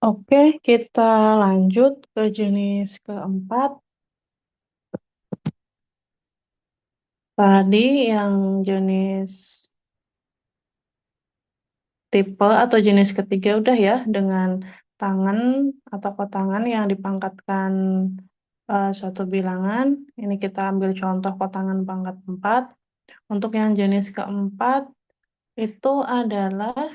Oke, kita lanjut ke jenis keempat. Tadi yang jenis tipe atau jenis ketiga udah ya, dengan tangan atau kotangan yang dipangkatkan suatu bilangan. Ini kita ambil contoh kotangan pangkat 4. Untuk yang jenis keempat itu adalah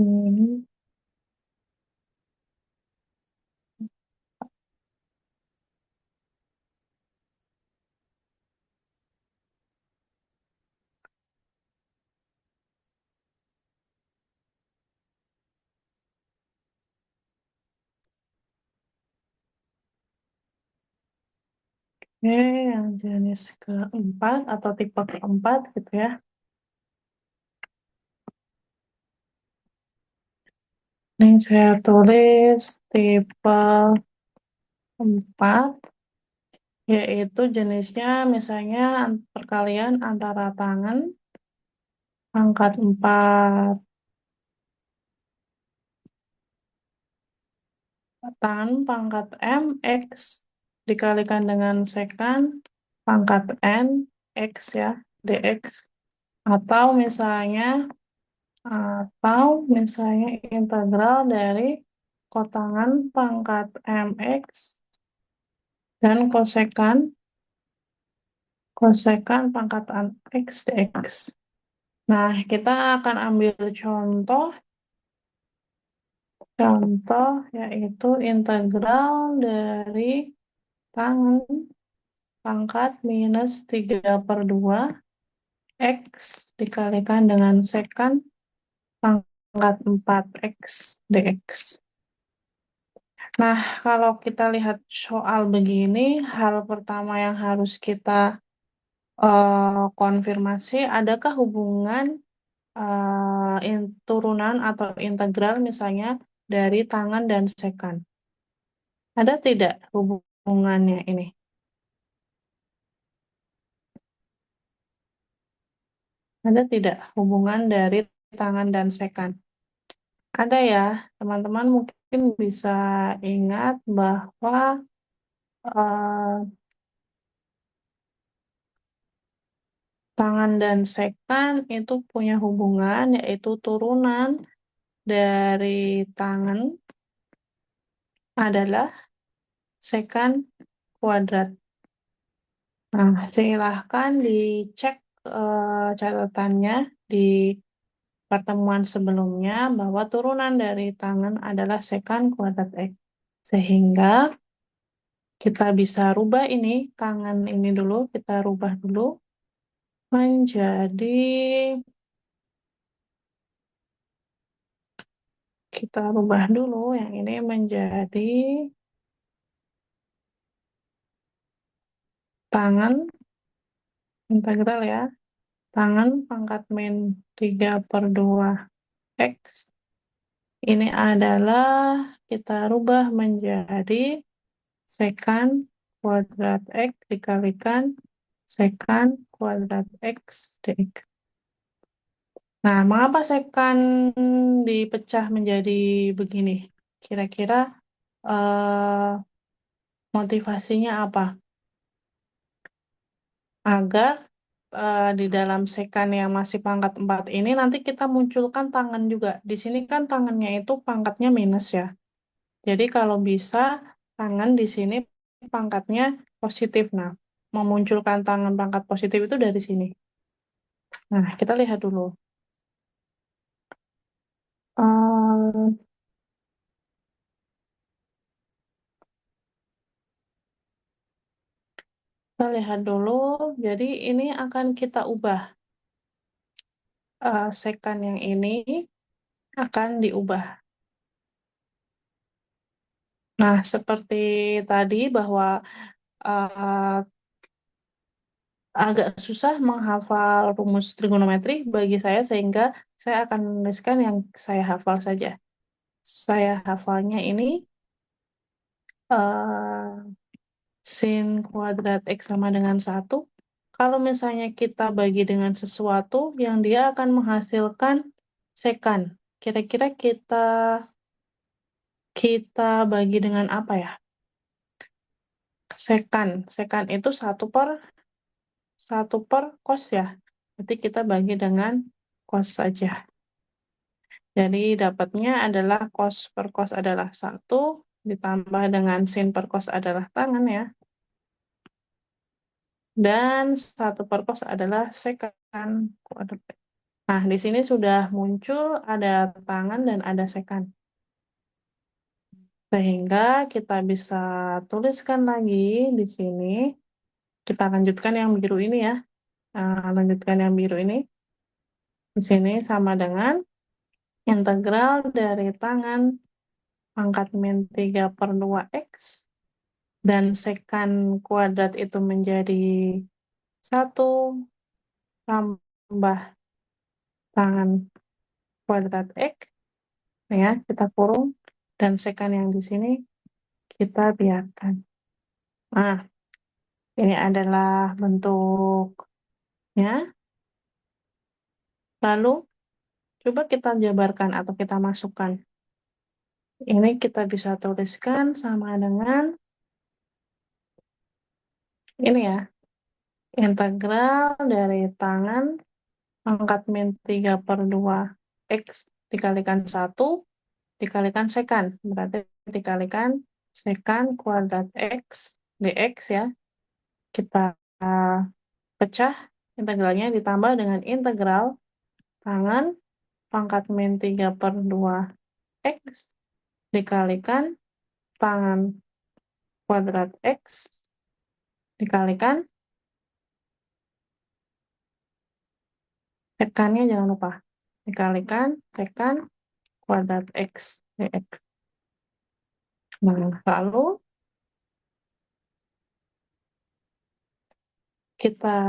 hmm, yang jenis keempat atau tipe keempat gitu ya. Ini saya tulis tipe 4, yaitu jenisnya misalnya perkalian antara tangan pangkat 4, tangan pangkat M, X dikalikan dengan sekan pangkat N, X ya, dx. Atau misalnya integral dari kotangan pangkat mx dan kosekan pangkatan x dx. Nah, kita akan ambil contoh yaitu integral dari tangan pangkat minus 3/2 x dikalikan dengan sekan pangkat 4x dx. Nah, kalau kita lihat soal begini, hal pertama yang harus kita konfirmasi, adakah hubungan turunan atau integral misalnya dari tangan dan sekan? Ada tidak hubungannya ini? Ada tidak hubungan dari tangan dan sekan? Ada ya, teman-teman mungkin bisa ingat bahwa eh, tangan dan sekan itu punya hubungan yaitu turunan dari tangan adalah sekan kuadrat. Nah, silahkan dicek catatannya di pertemuan sebelumnya bahwa turunan dari tangan adalah sekan kuadrat X. Sehingga kita bisa rubah ini, tangan ini dulu, kita rubah dulu menjadi, kita rubah dulu yang ini menjadi tangan integral ya, tangan pangkat min 3/2 X. Ini adalah kita rubah menjadi sekan kuadrat X dikalikan sekan kuadrat X dx. Nah, mengapa sekan dipecah menjadi begini? Kira-kira eh, motivasinya apa? Agar di dalam sekan yang masih pangkat 4 ini nanti kita munculkan tangan juga. Di sini kan tangannya itu pangkatnya minus ya. Jadi kalau bisa tangan di sini pangkatnya positif. Nah, memunculkan tangan pangkat positif itu dari sini. Nah, kita lihat dulu. Eh, kita lihat dulu. Jadi ini akan kita ubah. Sekan yang ini akan diubah. Nah, seperti tadi bahwa eh, agak susah menghafal rumus trigonometri bagi saya sehingga saya akan menuliskan yang saya hafal saja. Saya hafalnya ini eh, sin kuadrat X sama dengan 1 Kalau misalnya kita bagi dengan sesuatu yang dia akan menghasilkan sekan, kira-kira kita bagi dengan apa ya? Sekan. Sekan itu satu per cos ya. Berarti kita bagi dengan cos saja. Jadi dapatnya adalah cos per cos adalah 1, ditambah dengan sin per cos adalah tangan ya. Dan 1 per cos adalah sekan kuadrat. Nah, di sini sudah muncul ada tangan dan ada sekan. Sehingga kita bisa tuliskan lagi di sini. Kita lanjutkan yang biru ini ya. Lanjutkan yang biru ini. Di sini sama dengan integral dari tangan pangkat min 3 per 2x. Dan sekan kuadrat itu menjadi 1 tambah tangan kuadrat x. Ya, kita kurung. Dan sekan yang di sini kita biarkan. Nah, ini adalah bentuknya. Lalu, coba kita jabarkan atau kita masukkan. Ini kita bisa tuliskan sama dengan ini ya. Integral dari tangan pangkat min 3 per 2 x dikalikan 1 dikalikan sekan. Berarti dikalikan sekan kuadrat x dx ya. Kita pecah integralnya ditambah dengan integral tangan pangkat min 3 per 2x dikalikan tangan kuadrat x dikalikan sekannya jangan lupa. Dikalikan sekan kuadrat x dx. Nah, lalu kita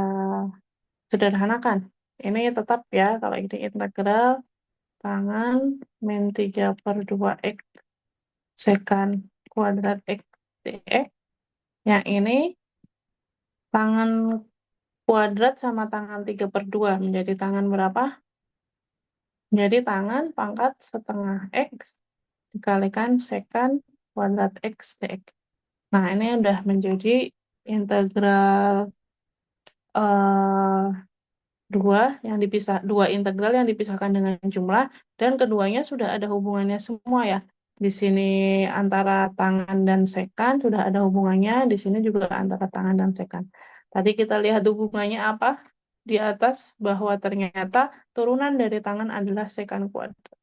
sederhanakan. Ini tetap ya, kalau ini integral tangan min 3 per 2x sekan kuadrat x dx. Yang ini tangan kuadrat sama tangan 3 per 2 menjadi tangan berapa? Jadi tangan pangkat setengah x dikalikan sekan kuadrat x dx. Nah, ini udah menjadi integral eh, dua integral yang dipisahkan dengan jumlah, dan keduanya sudah ada hubungannya semua ya. Di sini antara tangan dan sekan sudah ada hubungannya, di sini juga antara tangan dan sekan. Tadi kita lihat hubungannya apa di atas, bahwa ternyata turunan dari tangan adalah sekan kuadrat.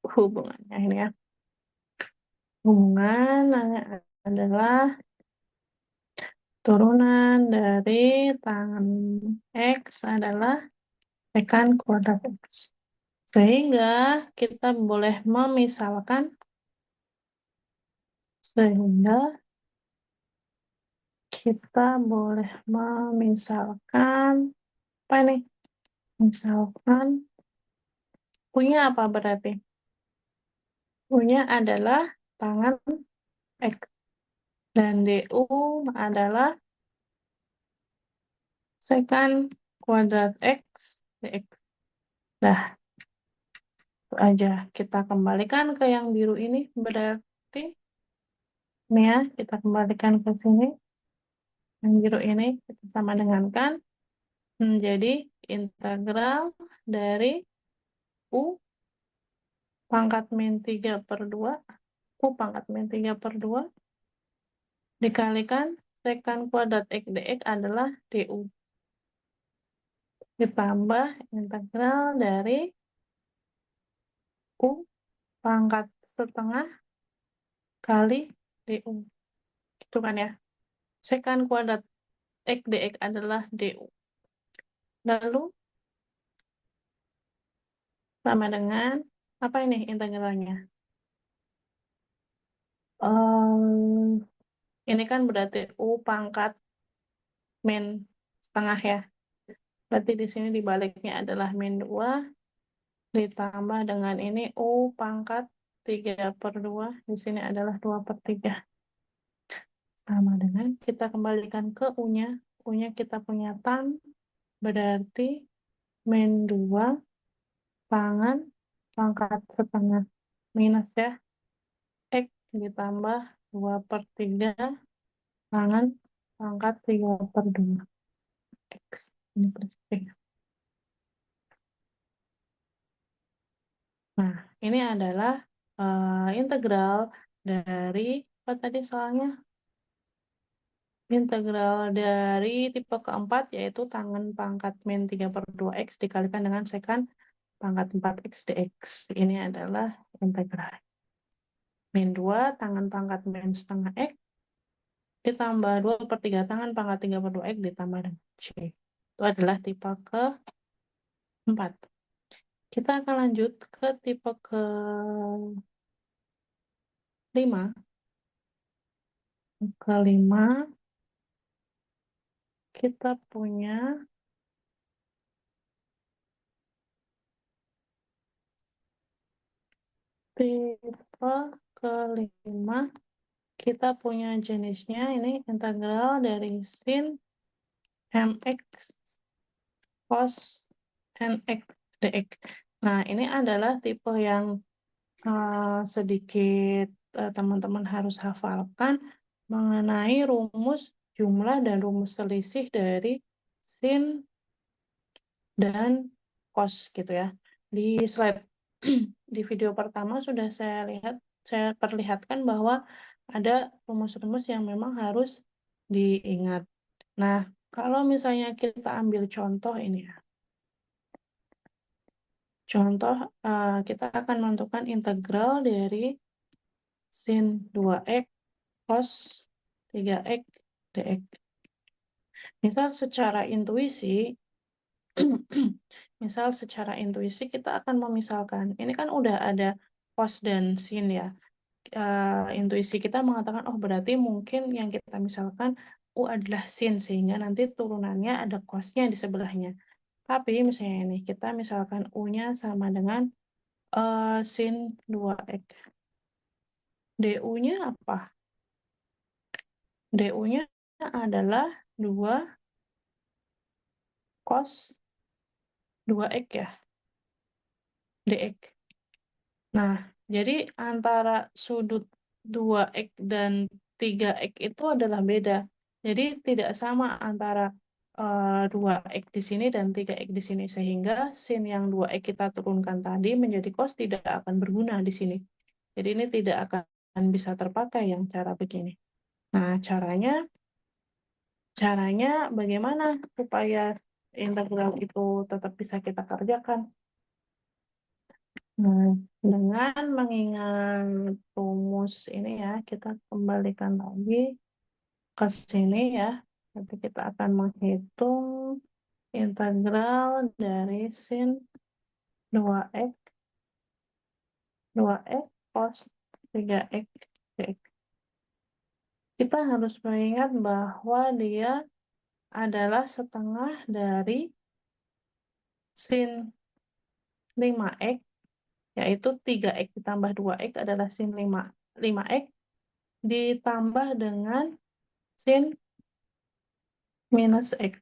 Hubungannya ini ya. Hubungan adalah turunan dari tangan X adalah sekan kuadrat X. Sehingga kita boleh memisalkan, sehingga kita boleh memisalkan, apa ini? Misalkan, punya apa berarti? Punya adalah tangan X. Dan DU adalah sekan kuadrat X dx. Nah, itu aja. Kita kembalikan ke yang biru ini. Berarti, ini ya, kita kembalikan ke sini. Yang biru ini kita sama dengankan menjadi integral dari U pangkat min 3 per 2. U pangkat min 3 per 2 dikalikan sekan kuadrat X dx adalah DU. Ditambah integral dari U pangkat setengah kali DU. Itu kan ya. Sekan kuadrat X dx adalah DU. Lalu sama dengan apa ini integralnya? Ini kan berarti U pangkat min setengah ya. Berarti di sini dibaliknya adalah min 2 ditambah dengan ini U pangkat 3 per 2. Di sini adalah 2 per 3. Sama dengan kita kembalikan ke U-nya. U-nya kita punya tan, berarti min 2 tangan pangkat setengah minus ya, X ditambah 2/3 tangan pangkat 3/2 X. Ini perhatikan. Nah, ini adalah integral dari apa tadi soalnya? Integral dari tipe keempat yaitu tangan pangkat min 3/2 X dikalikan dengan sekan pangkat 4 X dx. Ini adalah integral. Min 2 tangan pangkat min setengah X ditambah 2/3 tangan pangkat 3/2 X ditambah dengan C. Itu adalah tipe keempat. Kita akan lanjut ke tipe kelima. Kelima, kita punya tipe kelima. Kita punya jenisnya ini integral dari sin mx cos nx dx. Nah, ini adalah tipe yang sedikit teman-teman harus hafalkan mengenai rumus jumlah dan rumus selisih dari sin dan cos gitu ya. Di slide di video pertama sudah saya perlihatkan bahwa ada rumus-rumus yang memang harus diingat. Nah, kalau misalnya kita ambil contoh ini ya. Contoh kita akan menentukan integral dari sin 2x cos 3x dx. Misal secara intuisi misal secara intuisi kita akan memisalkan. Ini kan udah ada cos dan sin ya. Intuisi kita mengatakan, oh berarti mungkin yang kita misalkan U adalah sin, sehingga nanti turunannya ada cosnya di sebelahnya. Tapi misalnya ini, kita misalkan U-nya sama dengan sin 2x. DU-nya apa? DU-nya adalah 2 cos 2x ya, dx. Nah, jadi antara sudut 2x dan 3x itu adalah beda. Jadi tidak sama antara 2x di sini dan 3x di sini. Sehingga sin yang 2x kita turunkan tadi menjadi cos tidak akan berguna di sini. Jadi ini tidak akan bisa terpakai yang cara begini. Nah, caranya bagaimana supaya integral itu tetap bisa kita kerjakan? Nah, dengan mengingat rumus ini ya, kita kembalikan lagi ke sini ya. Nanti kita akan menghitung integral dari sin 2x, 2x cos 3x dx. Kita harus mengingat bahwa dia adalah setengah dari sin 5x, yaitu 3x ditambah 2x adalah sin 5x, ditambah dengan sin minus x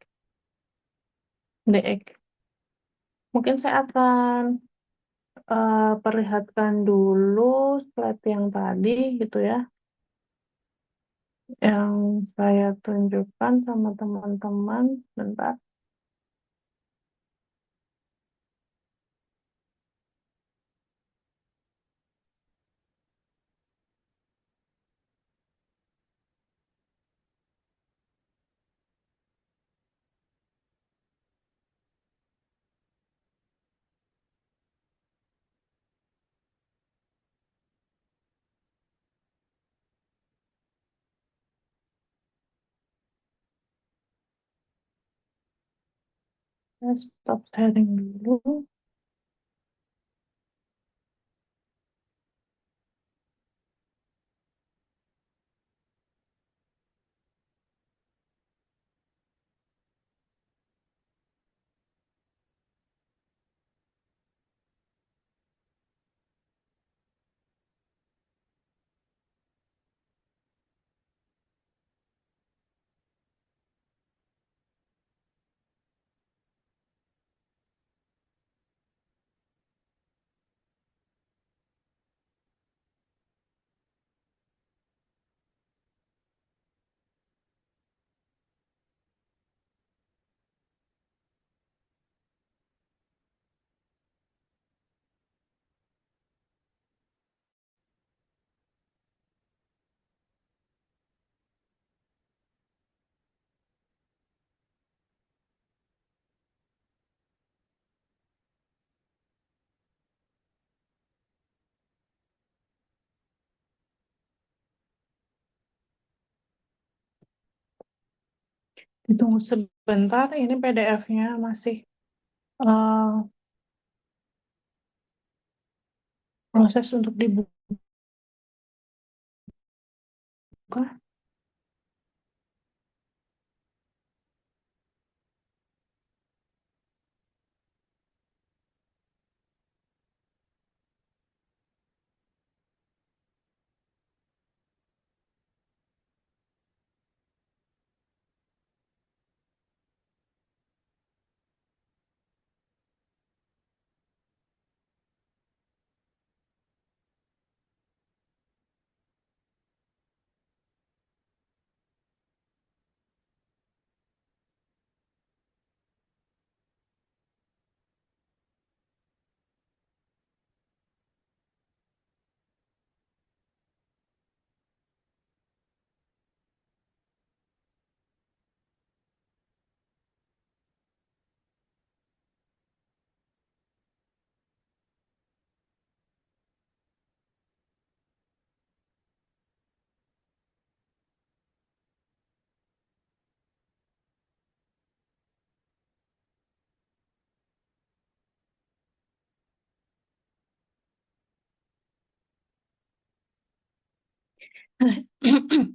dx. Mungkin saya akan perlihatkan dulu slide yang tadi gitu ya, yang saya tunjukkan sama teman-teman. Bentar. Saya stop sharing dulu. Ditunggu sebentar, ini PDF-nya masih eh, proses untuk dibuka.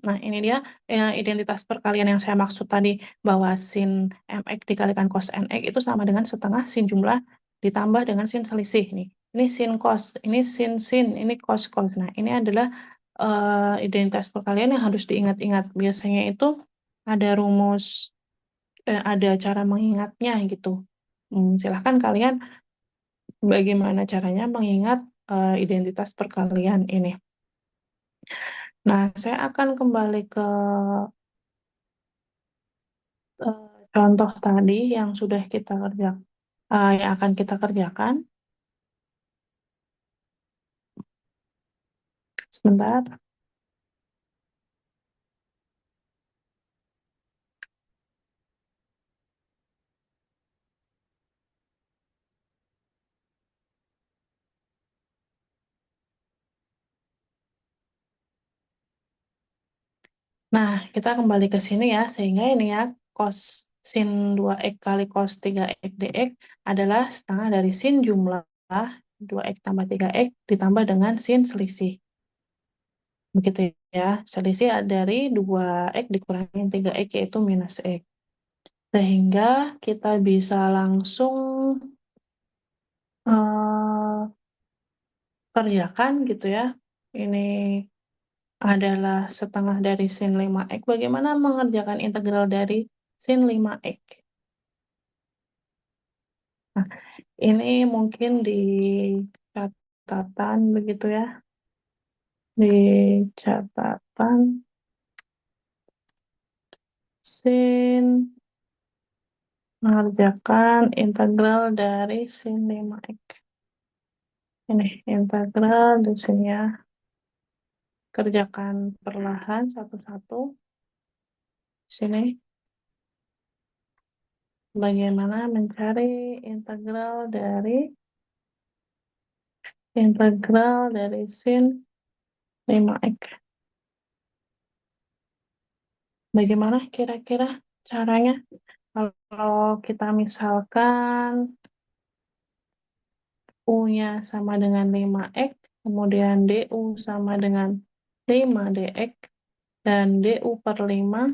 Nah, ini dia identitas perkalian yang saya maksud tadi, bahwa sin mx dikalikan cos nx itu sama dengan setengah sin jumlah ditambah dengan sin selisih nih. Ini sin cos, ini sin sin, ini cos cos. Nah, ini adalah identitas perkalian yang harus diingat-ingat. Biasanya itu ada rumus, ada cara mengingatnya gitu. Silahkan kalian bagaimana caranya mengingat identitas perkalian ini. Nah, saya akan kembali ke contoh tadi yang sudah kita kerjakan, yang akan kita kerjakan. Sebentar. Nah, kita kembali ke sini ya, sehingga ini ya, cos sin 2x kali cos 3x dx adalah setengah dari sin jumlah 2x tambah 3x ditambah dengan sin selisih. Begitu ya, selisih dari 2x dikurangin 3x yaitu minus x. Sehingga kita bisa langsung eh, kerjakan gitu ya. Ini adalah setengah dari sin 5x. Bagaimana mengerjakan integral dari sin 5x? Nah, ini mungkin di catatan begitu ya. Di catatan sin mengerjakan integral dari sin 5x. Ini integral di sini ya. Kerjakan perlahan satu-satu. Sini bagaimana mencari integral dari sin 5x. Bagaimana kira-kira caranya? Kalau kita misalkan U-nya sama dengan 5x, kemudian DU sama dengan 5 dx, dan DU per 5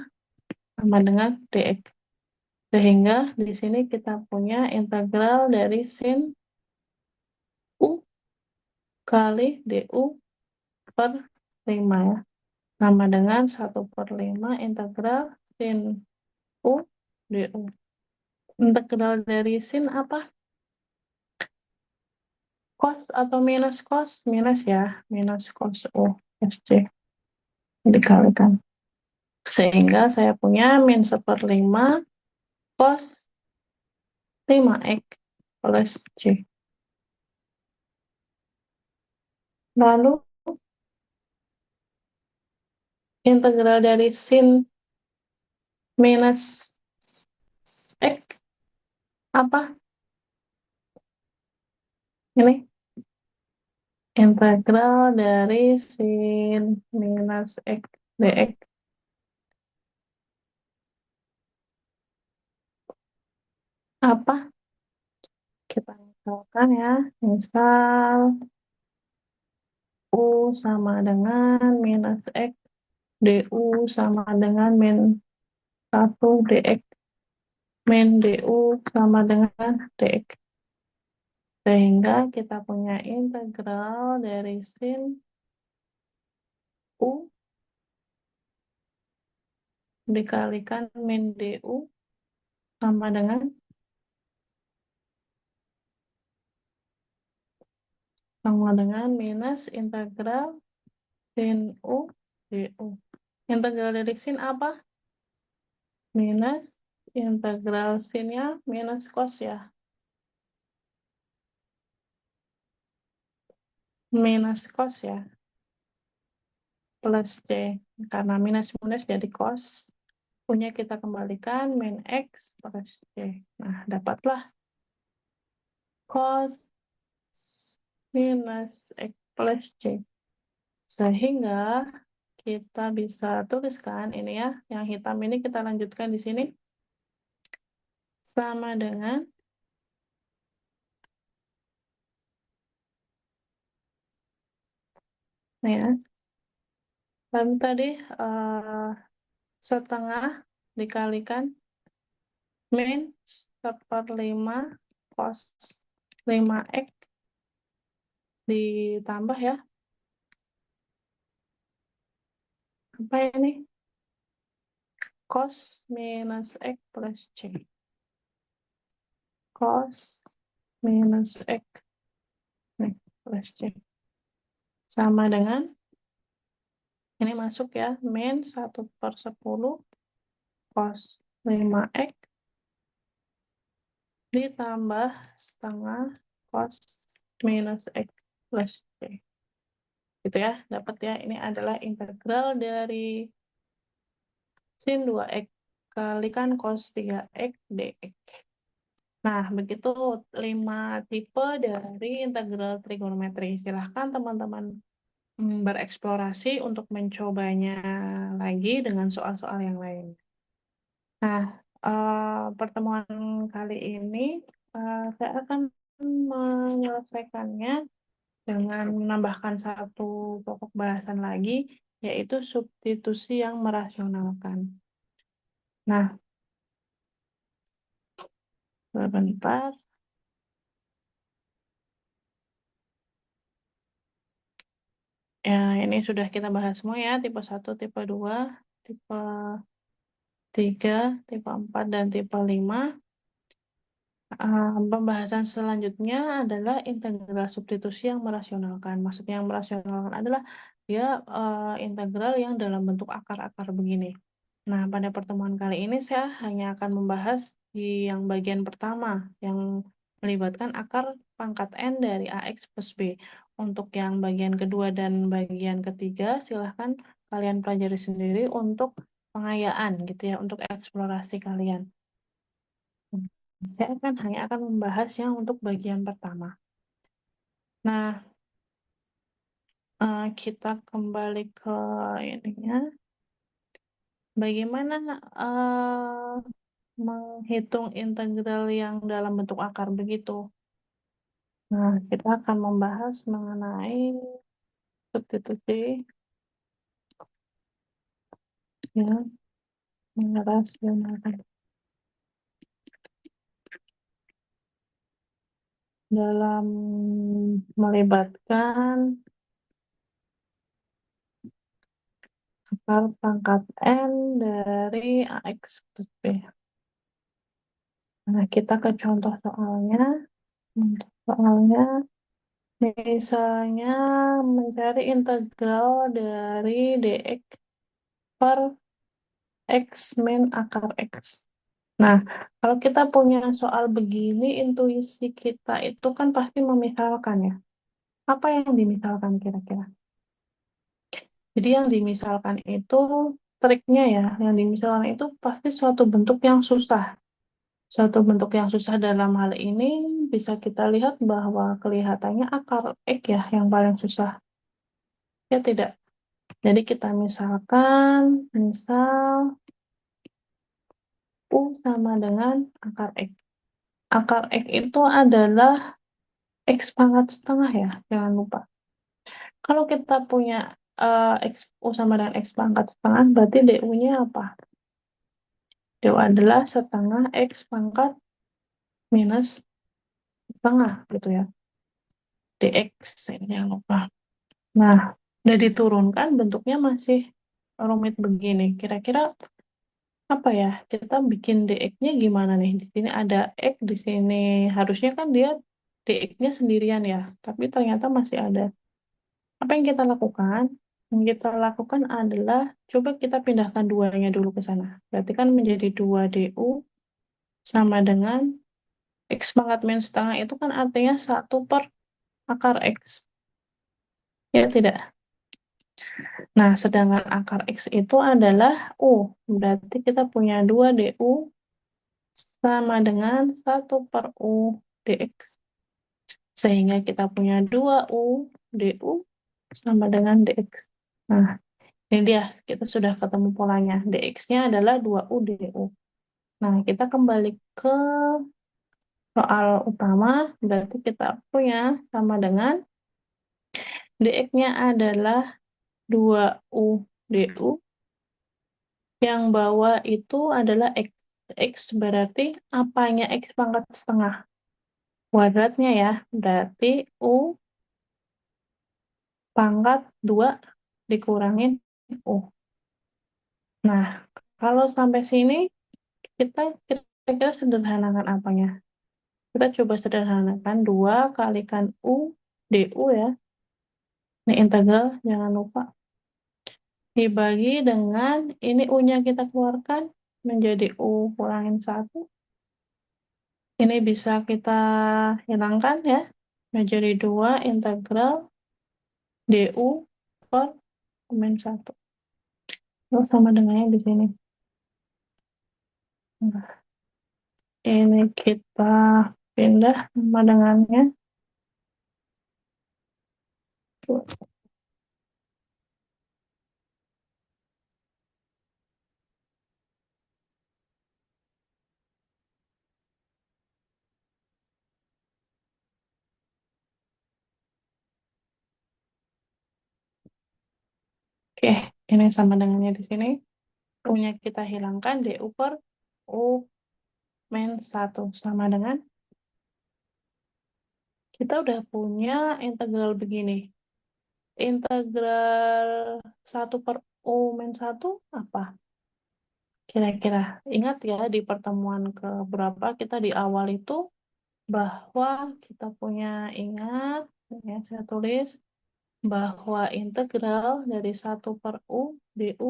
sama dengan dx. Sehingga di sini kita punya integral dari sin U kali DU per 5 ya. Sama dengan 1/5 integral sin U DU. Integral dari sin apa? Cos atau minus cos? Minus ya, minus cos U SC dikalikan. Sehingga saya punya min 1/5 cos 5x plus C. Lalu integral dari sin minus x apa? Ini integral dari sin minus x dx. apa? Kita misalkan ya, misal U sama dengan minus X, DU sama dengan min 1 DX, min DU sama dengan DX. Sehingga kita punya integral dari sin U dikalikan min DU sama dengan minus integral sin U DU. Integral dari sin apa? Minus integral sinnya minus cos ya. Minus cos ya. Plus C. Karena minus minus jadi cos. Punya kita kembalikan min X plus C. Nah, dapatlah cos minus X plus C. Sehingga kita bisa tuliskan ini ya, yang hitam ini kita lanjutkan di sini. Sama dengan ya, lalu tadi setengah dikalikan min 1/5 cos 5x ditambah ya, apa ini? Cos minus X plus C. Cos minus X plus C. Sama dengan, ini masuk ya, min 1/10 cos 5x ditambah setengah cos minus X plus C. Gitu ya, dapat ya, ini adalah integral dari sin 2x kalikan cos 3x dx. Nah, begitu 5 tipe dari integral trigonometri. Silahkan teman-teman bereksplorasi untuk mencobanya lagi dengan soal-soal yang lain. Nah, pertemuan kali ini saya akan menyelesaikannya dengan menambahkan satu pokok bahasan lagi, yaitu substitusi yang merasionalkan. Nah, sebentar. Ya, ini sudah kita bahas semua ya, tipe 1, tipe 2, tipe 3, tipe 4, dan tipe 5. Pembahasan selanjutnya adalah integral substitusi yang merasionalkan. Maksudnya yang merasionalkan adalah dia integral yang dalam bentuk akar-akar begini. Nah, pada pertemuan kali ini saya hanya akan membahas di yang bagian pertama, yang melibatkan akar pangkat N dari AX plus B. Untuk yang bagian kedua dan bagian ketiga, silahkan kalian pelajari sendiri untuk pengayaan gitu ya, untuk eksplorasi kalian. Saya hanya akan membahas yang untuk bagian pertama. Nah, kita kembali ke ininya. Bagaimana menghitung integral yang dalam bentuk akar begitu? Nah, kita akan membahas mengenai substitusi yang merasionalkan dalam melibatkan akar pangkat N dari AX plus B. Nah, kita ke contoh soalnya. Untuk soalnya, misalnya mencari integral dari dx per x min akar x. Nah, kalau kita punya soal begini, intuisi kita itu kan pasti memisalkan ya. Apa yang dimisalkan kira-kira? Jadi yang dimisalkan itu triknya ya, yang dimisalkan itu pasti suatu bentuk yang susah. Suatu bentuk yang susah dalam hal ini bisa kita lihat bahwa kelihatannya akar X ya yang paling susah. Ya tidak. Jadi kita misalkan, misal U sama dengan akar X. Akar X itu adalah X pangkat setengah ya, jangan lupa. Kalau kita punya X U sama dengan X pangkat setengah, berarti DU-nya apa? DU adalah setengah X pangkat minus setengah gitu ya. DX, ini jangan lupa. Nah, udah diturunkan bentuknya masih rumit begini. Kira-kira apa ya? Kita bikin DX-nya gimana nih? Di sini ada X, di sini harusnya kan dia DX-nya sendirian ya, tapi ternyata masih ada. Apa yang kita lakukan? Yang kita lakukan adalah coba kita pindahkan duanya dulu ke sana. Berarti kan menjadi 2 DU sama dengan X pangkat minus setengah itu kan artinya 1/akar X. Ya tidak? Nah, sedangkan akar X itu adalah U. Berarti kita punya 2 DU sama dengan 1/U dx. Sehingga kita punya 2U DU sama dengan dx. Nah, ini dia, kita sudah ketemu polanya. dx-nya adalah 2U DU. Nah, kita kembali ke soal utama, berarti kita punya sama dengan dx-nya adalah 2U DU, yang bawah itu adalah X. X berarti apanya X pangkat setengah? Kuadratnya ya, berarti U pangkat 2 dikurangin U. Nah, kalau sampai sini, kita kira-kira sederhanakan apanya? Kita coba sederhanakan 2 kalikan U DU ya. Ini integral, jangan lupa. Dibagi dengan, ini U-nya kita keluarkan, menjadi U kurangin 1. Ini bisa kita hilangkan ya, menjadi 2 integral DU per min 1. Terus sama dengannya di sini. Nah, ini kita pindah sama dengannya. Oke, ini sama dengannya di sini. U-nya kita hilangkan, DU per U min 1 sama dengan kita udah punya integral begini. Integral 1/U min 1 apa? Kira-kira ingat ya di pertemuan ke berapa kita di awal itu bahwa kita punya ingat ya saya tulis bahwa integral dari 1/U DU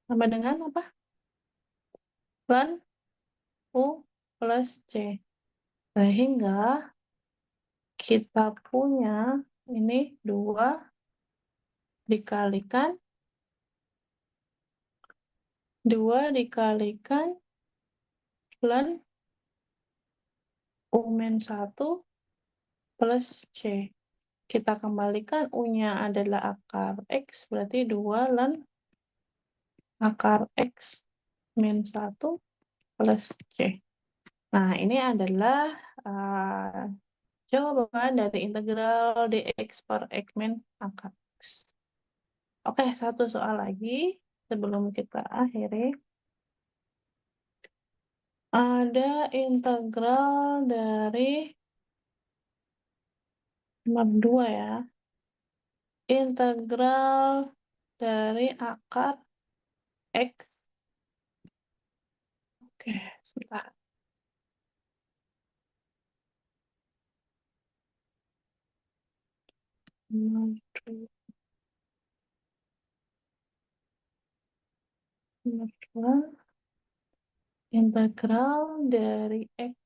sama dengan apa? Ln U plus C. Sehingga kita punya ini 2 dikalikan 2 dikalikan ln U min 1 plus C. Kita kembalikan U-nya adalah akar X, berarti 2 ln akar X min 1 plus C. Nah, ini adalah jawaban dari integral dx per X min akar X. Oke, satu soal lagi sebelum kita akhiri. Ada integral dari nomor 2 ya. Integral dari akar X. Oke, sebentar. Nomor 2. Integral dari X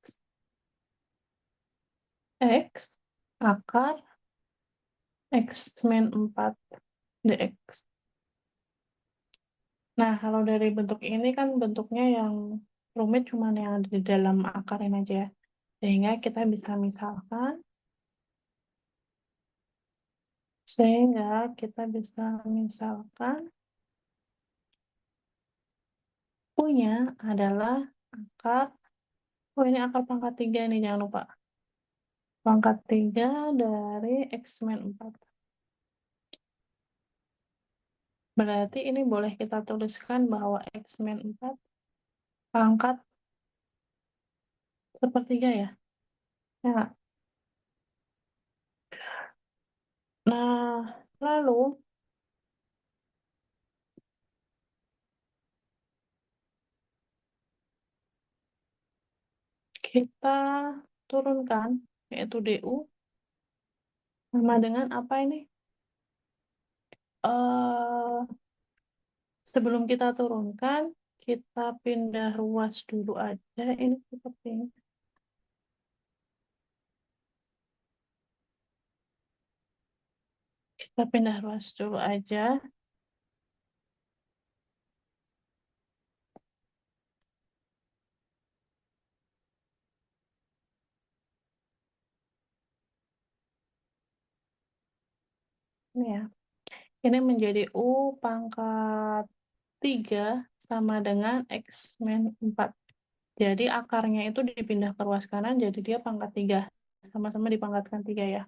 akar X min 4 dx. Nah, kalau dari bentuk ini kan bentuknya yang rumit cuma yang ada di dalam akar ini aja ya. Sehingga kita bisa misalkan, U-nya adalah akar Oh, ini akar pangkat 3 nih, jangan lupa. Pangkat 3 dari X-Men 4. Berarti ini boleh kita tuliskan bahwa X-Men 4 pangkat sepertiga ya. Ya. Nah, lalu kita turunkan, yaitu DU, sama dengan apa ini? eh Sebelum kita turunkan, kita pindah ruas dulu aja. Ini seperti ini. Kita pindah ruas dulu aja. Ini ya. Ini menjadi U pangkat 3 sama dengan X min 4. Jadi akarnya itu dipindah ke ruas kanan, jadi dia pangkat 3. Sama-sama dipangkatkan 3 ya.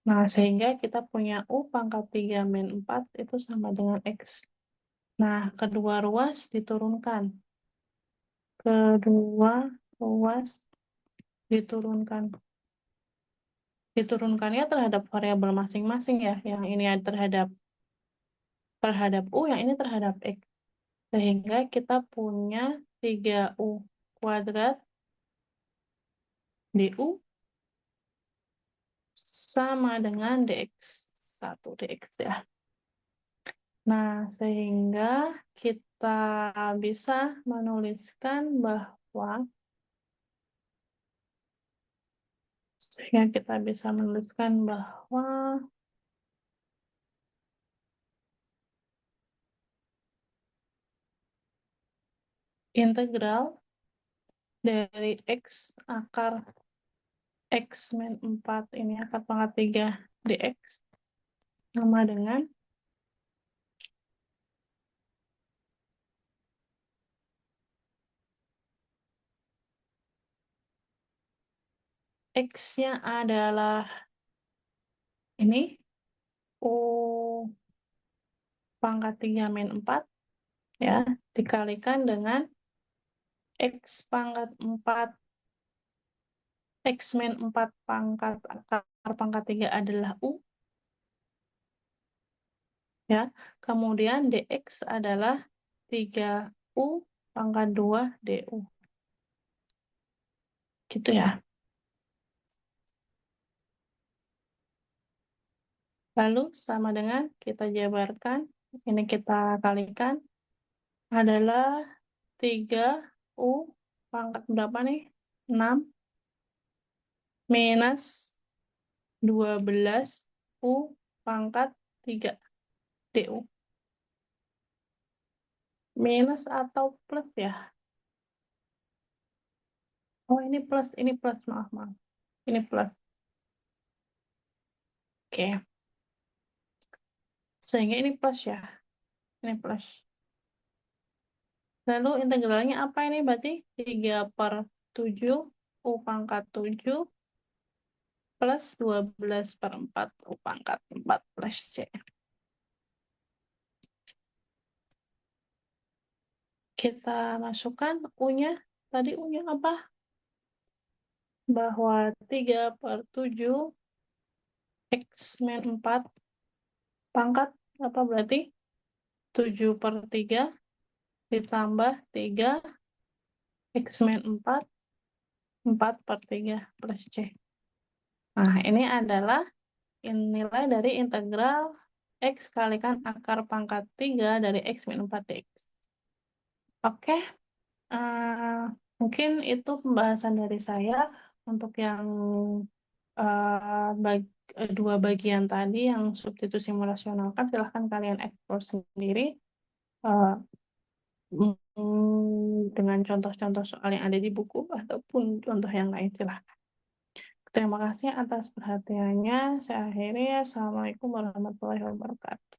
Nah, sehingga kita punya U pangkat 3 min 4 itu sama dengan X. Nah, kedua ruas diturunkan. Kedua ruas diturunkan. Diturunkannya terhadap variabel masing-masing ya. Yang ini terhadap U, yang ini terhadap X. Sehingga kita punya 3U kuadrat DU sama dengan dx ya. Nah, sehingga kita bisa menuliskan bahwa integral dari X akar X min 4 ini akar pangkat 3 dx sama dengan X-nya adalah ini U pangkat 3 min 4 ya, dikalikan dengan X pangkat 4, X min 4 pangkat akar pangkat 3 adalah U ya. Kemudian dx adalah 3U pangkat 2 du. Gitu ya. Lalu sama dengan kita jabarkan, ini kita kalikan adalah 3U pangkat berapa nih? 6 minus 12U pangkat 3 du. Minus atau plus ya? Oh, ini plus, maaf. Ini plus. Oke. Sehingga ini plus ya. Ini plus. Lalu integralnya apa ini? Berarti 3/7 U pangkat 7 plus 12/4 U pangkat 4 plus C. Kita masukkan U-nya. Tadi U-nya apa? Bahwa 3/7 X min 4 pangkat apa berarti? 7/3 ditambah 3 X min 4 4/3 plus C. Nah, ini adalah nilai dari integral X kalikan akar pangkat 3 dari X min 4 dx. Oke, mungkin itu pembahasan dari saya untuk yang dua bagian tadi yang substitusi simulasional kan silahkan kalian eksplor sendiri uh, dengan contoh-contoh soal yang ada di buku ataupun contoh yang lain silahkan. Terima kasih atas perhatiannya. Saya akhiri. Assalamualaikum warahmatullahi wabarakatuh.